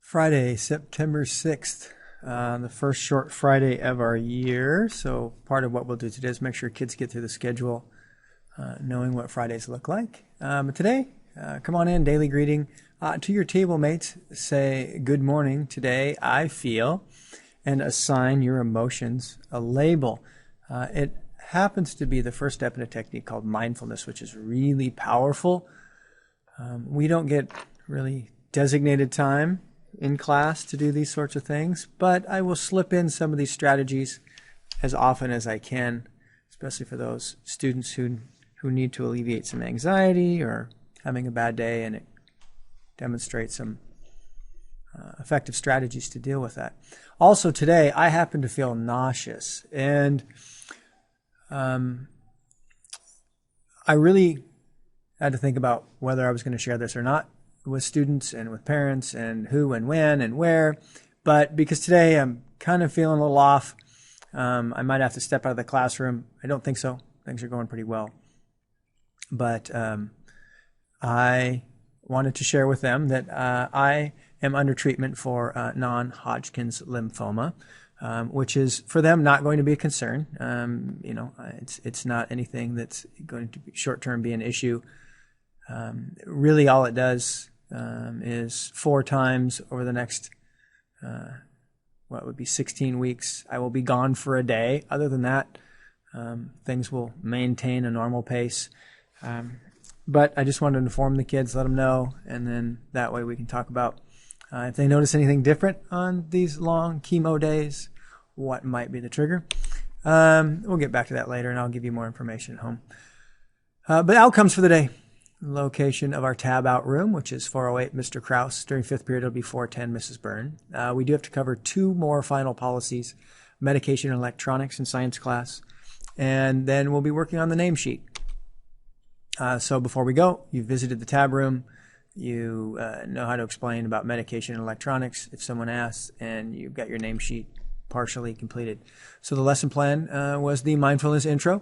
Friday, September 6th, the first short Friday of our year. So part of what we'll do today is make sure kids get through the schedule, knowing what Fridays look like. But today, come on in, daily greeting. To your table mates, say, good morning, today I feel, and assign your emotions a label. It happens to be the first step in a technique called mindfulness, which is really powerful. We don't get really designated time in class to do these sorts of things, but I will slip in some of these strategies as often as I can, especially for those students who need to alleviate some anxiety or having a bad day, and it demonstrates some effective strategies to deal with that. Also today, I happen to feel nauseous, and I really had to think about whether I was going to share this or not with students and with parents, and who and when and where. But because today I'm kind of feeling a little off, I might have to step out of the classroom. I don't think so. Things are going pretty well. But I wanted to share with them that I am under treatment for non-Hodgkin's lymphoma, which is for them not going to be a concern. It's not anything that's going to short-term be an issue. Really all it does is 4 times over the next, what would be 16 weeks, I will be gone for a day. Other than that, things will maintain a normal pace. But I just wanted to inform the kids, let them know, and then that way we can talk about if they notice anything different on these long chemo days, what might be the trigger. We'll get back to that later, and I'll give you more information at home. But outcomes for the day. Location of our tab out room, which is 408 Mr. Kraus. During 5th period, it'll be 410 Mrs. Byrne. We do have to cover 2 more final policies, medication and electronics in science class, and then we'll be working on the name sheet. So before we go, you visited the tab room, you know how to explain about medication and electronics if someone asks, and you've got your name sheet partially completed. So the lesson plan was the mindfulness intro,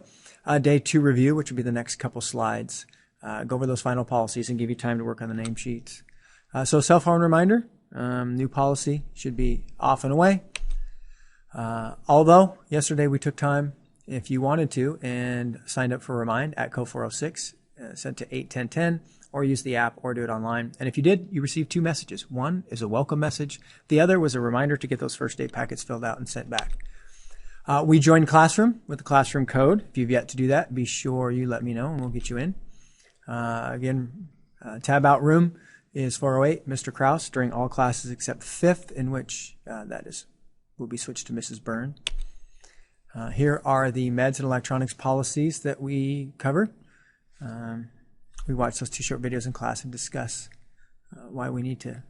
day 2 review, which will be the next couple slides. Go over those final policies and give you time to work on the name sheets. So self-harm reminder, new policy should be off and away. Although yesterday we took time, if you wanted to, and signed up for Remind at Co406, sent to 81010, or use the app or do it online. And if you did, you received 2 messages. One is a welcome message. The other was a reminder to get those first aid packets filled out and sent back. We joined Classroom with the Classroom code. If you've yet to do that, be sure you let me know and we'll get you in. Tab out room is 408 Mr. Kraus during all classes except 5th, in which will be switched to Mrs. Byrne. Here are the meds and electronics policies that we cover. We watch those 2 short videos in class and discuss why we need to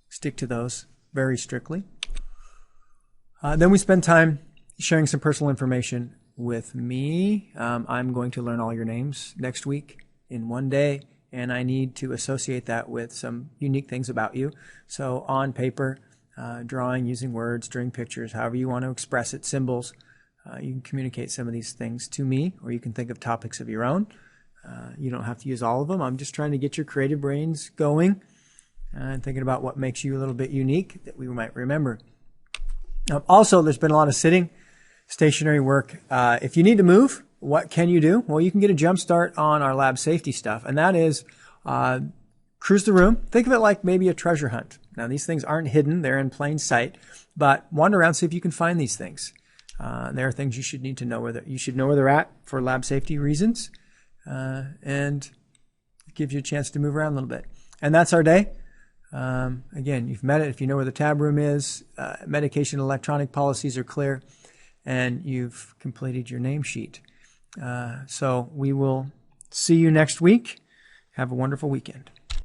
stick to those very strictly. Then we spend time sharing some personal information with me. I'm going to learn all your names next week in 1 day, and I need to associate that with some unique things about you. So on paper, drawing, using words, drawing pictures, however you want to express it, symbols, you can communicate some of these things to me, or you can think of topics of your own. You don't have to use all of them. I'm just trying to get your creative brains going and thinking about what makes you a little bit unique that we might remember. Also, there's been a lot of sitting, stationary work. If you need to move, what can you do? Well, you can get a jump start on our lab safety stuff, and that is cruise the room. Think of it like maybe a treasure hunt. Now, these things aren't hidden. They're in plain sight, but wander around, see if you can find these things. There are things you should need to know you should know where they're at for lab safety reasons, and it gives you a chance to move around a little bit. And that's our day. Again, you've met it. If you know where the tab room is, medication and electronic policies are clear, and you've completed your name sheet. So we will see you next week. Have a wonderful weekend.